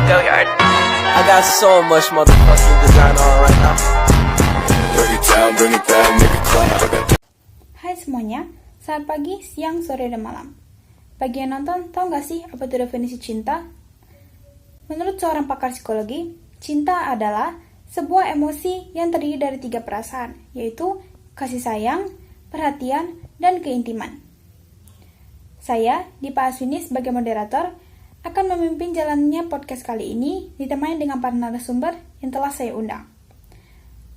Go yard. I got so much motherfucking design on right now. Bring it down, bring it back, make it clap. Hai semuanya, selamat pagi, siang, sore, dan malam. Bagi yang nonton, tahu nggak sih apa itu definisi cinta? Menurut seorang pakar psikologi, cinta adalah sebuah emosi yang terdiri dari 3 perasaan, yaitu kasih sayang, perhatian, dan keintiman. Saya, Dipa Aswini sebagai moderator, akan memimpin jalannya podcast kali ini ditemani dengan para narasumber yang telah saya undang.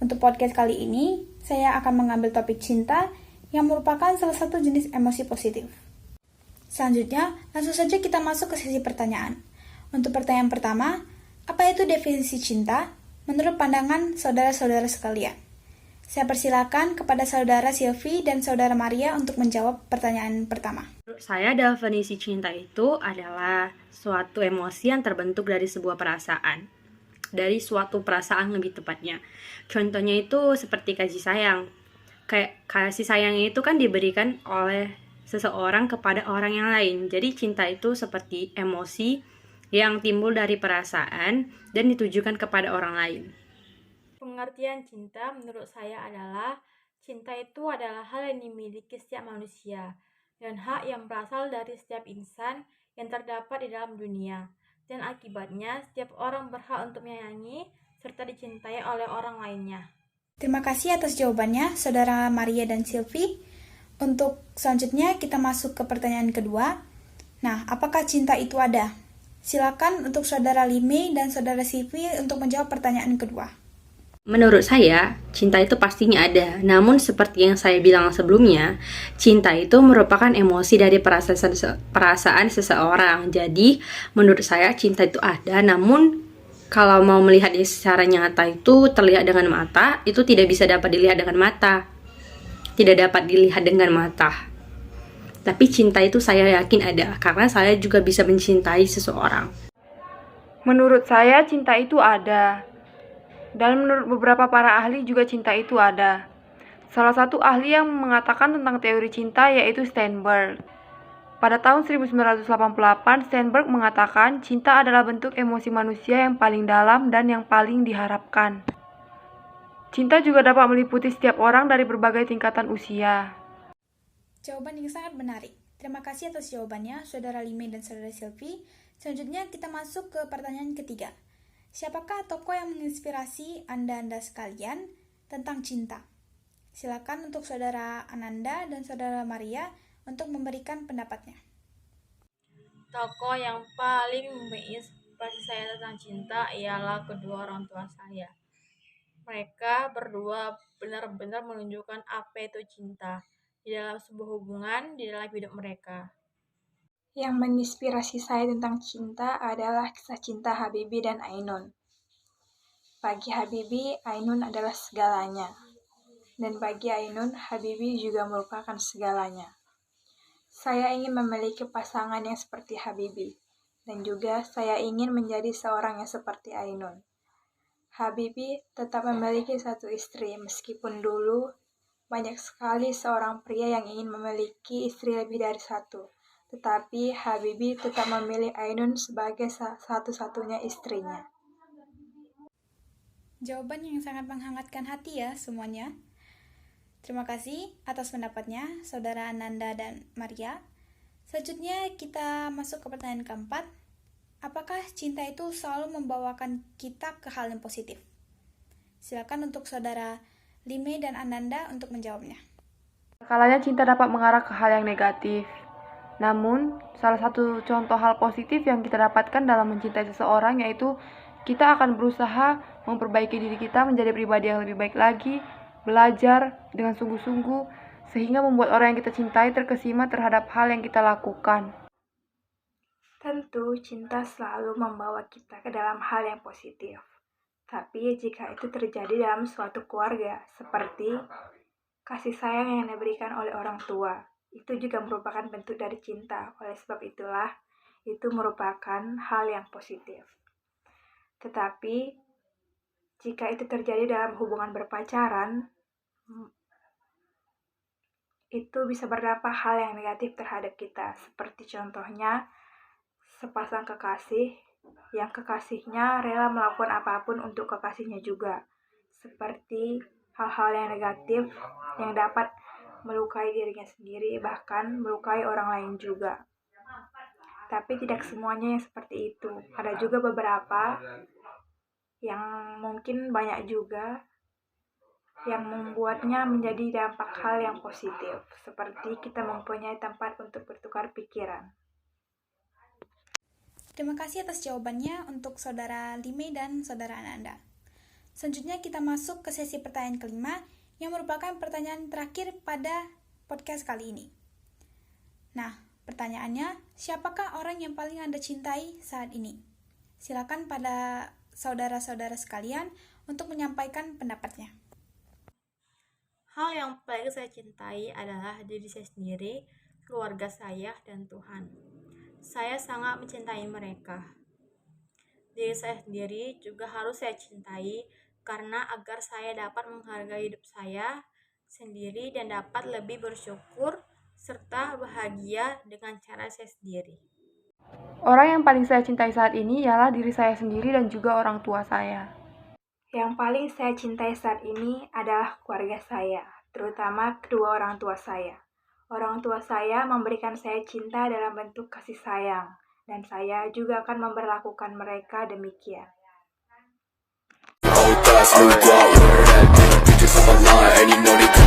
Untuk podcast kali ini, saya akan mengambil topik cinta yang merupakan salah satu jenis emosi positif. Selanjutnya, langsung saja kita masuk ke sesi pertanyaan. Untuk pertanyaan pertama, apa itu definisi cinta menurut pandangan saudara-saudara sekalian? Saya persilakan kepada saudara Silvi dan saudara Maria untuk menjawab pertanyaan pertama. Menurut saya, definisi cinta itu adalah suatu emosi yang terbentuk dari sebuah perasaan. Dari suatu perasaan lebih tepatnya. Contohnya itu seperti kasih sayang. Kayak kasih sayang itu kan diberikan oleh seseorang kepada orang yang lain. Jadi cinta itu seperti emosi yang timbul dari perasaan dan ditujukan kepada orang lain. Pengertian cinta menurut saya adalah cinta itu adalah hal yang dimiliki setiap manusia dan hak yang berasal dari setiap insan yang terdapat di dalam dunia. Dan akibatnya setiap orang berhak untuk menyayangi serta dicintai oleh orang lainnya. Terima kasih atas jawabannya, saudara Maria dan Silvi. Untuk selanjutnya kita masuk ke pertanyaan kedua. Nah, apakah cinta itu ada? Silakan untuk saudara Lime dan saudara Silvi untuk menjawab pertanyaan kedua. Menurut saya, cinta itu pastinya ada. Namun seperti yang saya bilang sebelumnya, cinta itu merupakan emosi dari perasaan seseorang. Jadi, menurut saya cinta itu ada. Namun, kalau mau melihatnya secara nyata itu terlihat dengan mata, itu tidak bisa dapat dilihat dengan mata. Tidak dapat dilihat dengan mata. Tapi cinta itu saya yakin ada, karena saya juga bisa mencintai seseorang. Menurut saya cinta itu ada. Dan menurut beberapa para ahli juga cinta itu ada. Salah satu ahli yang mengatakan tentang teori cinta yaitu Steinberg. Pada tahun 1988, Steinberg mengatakan cinta adalah bentuk emosi manusia yang paling dalam dan yang paling diharapkan. Cinta juga dapat meliputi setiap orang dari berbagai tingkatan usia. Jawaban yang sangat menarik. Terima kasih atas jawabannya, saudara Lime dan saudara Silvi. Selanjutnya kita masuk ke pertanyaan ketiga. Siapakah tokoh yang menginspirasi Anda sekalian tentang cinta? Silakan untuk saudara Ananda dan saudara Maria untuk memberikan pendapatnya. Tokoh yang paling menginspirasi saya tentang cinta ialah kedua orang tua saya. Mereka berdua benar-benar menunjukkan apa itu cinta di dalam sebuah hubungan, di dalam hidup mereka. Yang menginspirasi saya tentang cinta adalah kisah cinta Habibie dan Ainun. Bagi Habibie, Ainun adalah segalanya. Dan bagi Ainun, Habibie juga merupakan segalanya. Saya ingin memiliki pasangan yang seperti Habibie. Dan juga saya ingin menjadi seorang yang seperti Ainun. Habibie tetap memiliki satu istri, meskipun dulu banyak sekali seorang pria yang ingin memiliki istri lebih dari satu. Tetapi Habibie tetap memilih Ainun sebagai satu-satunya istrinya. Jawaban yang sangat menghangatkan hati ya semuanya. Terima kasih atas pendapatnya, saudara Ananda dan Maria. Selanjutnya kita masuk ke pertanyaan keempat. Apakah cinta itu selalu membawakan kita ke hal yang positif? Silakan untuk saudara Lime dan Ananda untuk menjawabnya. Kalanya cinta dapat mengarah ke hal yang negatif. Namun, salah satu contoh hal positif yang kita dapatkan dalam mencintai seseorang yaitu kita akan berusaha memperbaiki diri kita menjadi pribadi yang lebih baik lagi, belajar dengan sungguh-sungguh, sehingga membuat orang yang kita cintai terkesima terhadap hal yang kita lakukan. Tentu, cinta selalu membawa kita ke dalam hal yang positif. Tapi jika itu terjadi dalam suatu keluarga, seperti kasih sayang yang diberikan oleh orang tua, itu juga merupakan bentuk dari cinta. Oleh sebab itulah, itu merupakan hal yang positif. Tetapi, jika itu terjadi dalam hubungan berpacaran, itu bisa berdampak hal yang negatif terhadap kita. Seperti contohnya, sepasang kekasih yang kekasihnya rela melakukan apapun untuk kekasihnya juga, seperti hal-hal yang negatif yang dapat melukai dirinya sendiri, bahkan melukai orang lain juga. Tapi tidak semuanya yang seperti itu. Ada juga beberapa yang mungkin banyak juga yang membuatnya menjadi dampak hal yang positif, seperti kita mempunyai tempat untuk bertukar pikiran. Terima kasih atas jawabannya untuk Saudara Lime dan Saudara Ananda. Selanjutnya kita masuk ke sesi pertanyaan kelima yang merupakan pertanyaan terakhir pada podcast kali ini. Nah, pertanyaannya, siapakah orang yang paling Anda cintai saat ini? Silakan pada saudara-saudara sekalian untuk menyampaikan pendapatnya. Hal yang paling saya cintai adalah diri saya sendiri, keluarga saya, dan Tuhan. Saya sangat mencintai mereka. Diri saya sendiri juga harus saya cintai karena agar saya dapat menghargai hidup saya sendiri dan dapat lebih bersyukur serta bahagia dengan cara saya sendiri. Orang yang paling saya cintai saat ini ialah diri saya sendiri dan juga orang tua saya. Yang paling saya cintai saat ini adalah keluarga saya, terutama kedua orang tua saya. Orang tua saya memberikan saya cinta dalam bentuk kasih sayang, dan saya juga akan memperlakukan mereka demikian. Old thoughts moved out, word at me, pictures on my line, and you know they